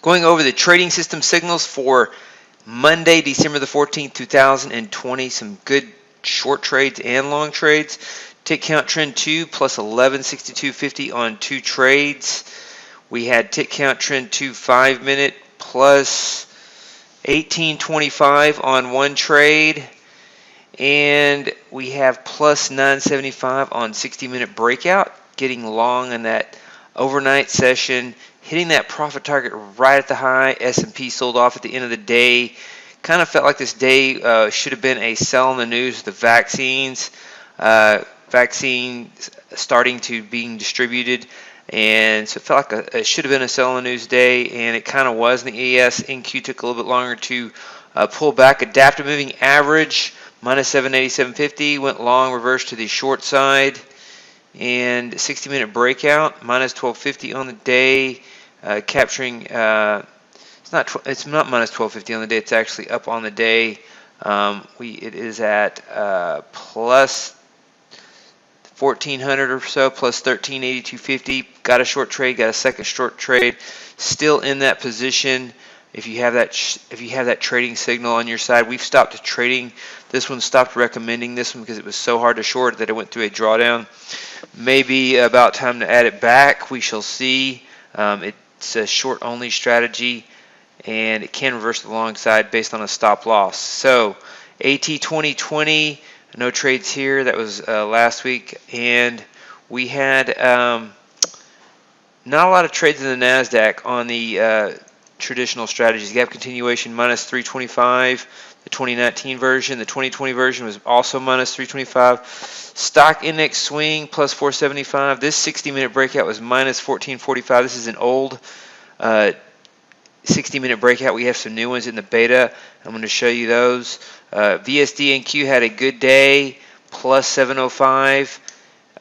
Going over the trading system signals for Monday, December the 14th, 2020. Some good short trades and long trades. Tick count trend 2 plus 1162.50 on 2 trades. We had tick count trend 2 5-minute plus 1825 on 1 trade. And we have plus 975 on 60-minute breakout, getting long in that overnight session, hitting that profit target right at the high. S&P sold off at the end of the day. Kind of felt like this day should have been a sell in the news with the vaccines. Vaccines starting to being distributed. And so it felt like it should have been a sell in the news day, and it kind of was. And the ES NQ took a little bit longer to pull back. Adaptive moving average minus 787.50 went long, reversed to the short side, and 60-minute breakout minus 12.50 on the day, capturing. It's not minus 12.50 on the day. It's actually up on the day. It is at plus 1,400 or so, plus 1382.50. Got a short trade, got a second short trade, still in that position. If you have that trading signal on your side, we've stopped trading. This one stopped recommending this one because it was so hard to short that it went through a drawdown. Maybe about time to add it back. We shall see. It's a short only strategy, and it can reverse the long side based on a stop loss. So AT 2020. No trades here. That was last week, and we had not a lot of trades in the NASDAQ on the traditional strategies. Gap continuation minus 325, the 2019 version. The 2020 version was also minus 325. Stock index swing plus 475. This 60-minute breakout was minus 1445. This is an old 60-minute breakout. We have some new ones in the beta. I'm going to show you those. VSD NQ had a good day, plus 705.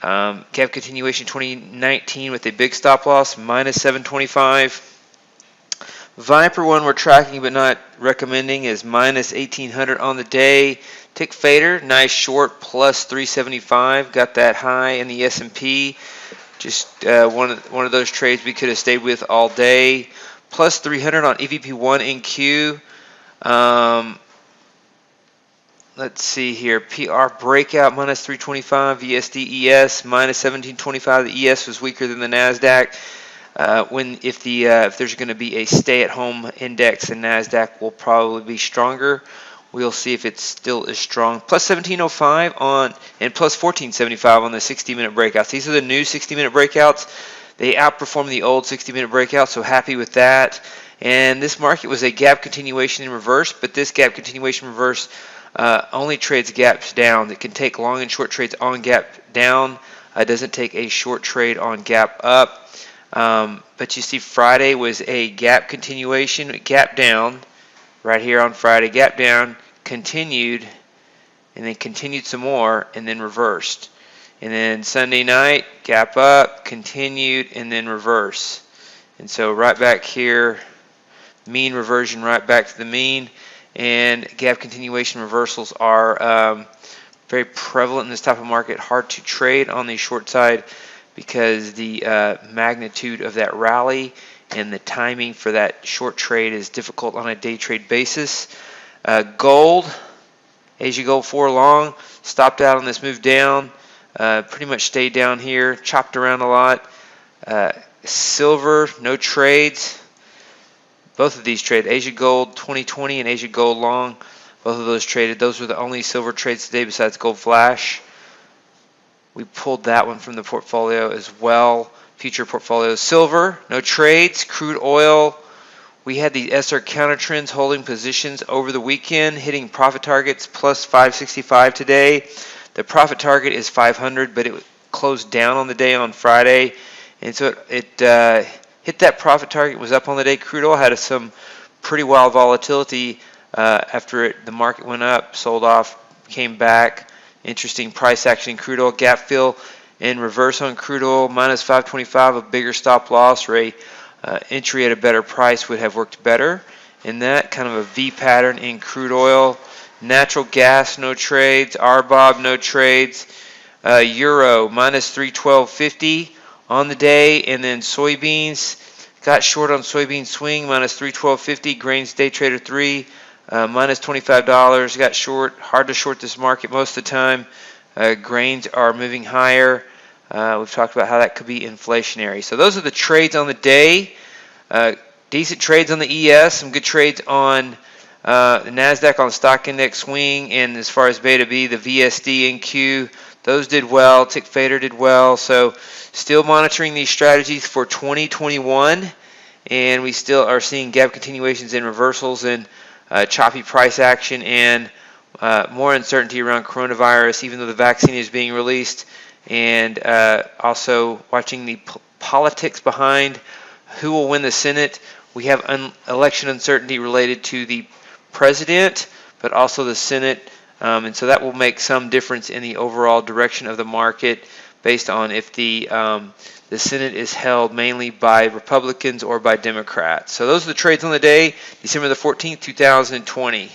Gap continuation 2019 with a big stop loss, minus 725. Viper one we're tracking but not recommending is minus 1800 on the day. Tick fader, nice short, plus 375. Got that high in the S&P. Just one of those trades we could have stayed with all day. Plus 300 on EVP1 NQ. Let's see here. PR breakout minus 325. VSD ES minus 1725. The ES was weaker than the NASDAQ. If there's going to be a stay-at-home index, the NASDAQ will probably be stronger. We'll see if it still is strong. Plus 1705 on and plus 1475 on the 60-minute breakouts. These are the new 60-minute breakouts. They outperform the old 60-minute breakout, so happy with that. And this market was a gap continuation in reverse, but this gap continuation reverse only trades gaps down. It can take long and short trades on gap down. It doesn't take a short trade on gap up. But you see Friday was a gap continuation, gap down, right here on Friday, gap down, continued, and then continued some more, and then reversed. And then Sunday night, gap up, continued, and then reverse. And so right back here, mean reversion right back to the mean. And gap continuation reversals are very prevalent in this type of market. Hard to trade on the short side because the magnitude of that rally and the timing for that short trade is difficult on a day trade basis. Gold, Asia Gold 4 long, stopped out on this move down. Pretty much stayed down here, chopped around a lot. Silver, no trades. Both of these trade, Asia Gold 2020 and Asia Gold long, both of those traded. Those were the only silver trades today besides Gold Flash. We pulled that one from the portfolio as well. Future portfolios. Silver, no trades. Crude oil, we had the SR counter trends holding positions over the weekend, hitting profit targets plus 565 today. The profit target is 500, but it closed down on the day on Friday. And so it hit that profit target, was up on the day. Crude oil had some pretty wild volatility after the market went up, sold off, came back. Interesting price action in crude oil. Gap fill in reverse on crude oil, minus 525, a bigger stop loss, or a entry at a better price would have worked better. In that kind of a V pattern in crude oil. Natural gas, no trades. RBOB, no trades. Euro, minus 312.50 on the day. And then soybeans, got short on soybean swing, minus 312.50. Grains day trader 3, minus $25. Got short. Hard to short this market most of the time. Grains are moving higher. We've talked about how that could be inflationary. So those are the trades on the day. Decent trades on the ES, some good trades on the NASDAQ on the stock index swing, and as far as beta B, the VSD and Q, those did well. Tick Fader did well. So still monitoring these strategies for 2021, and we still are seeing gap continuations and reversals and choppy price action and more uncertainty around coronavirus, even though the vaccine is being released, and also watching the politics behind who will win the Senate. We have election uncertainty related to the president, but also the Senate, and so that will make some difference in the overall direction of the market based on if the Senate is held mainly by Republicans or by Democrats. So those are the trades on the day, December the 14th, 2020.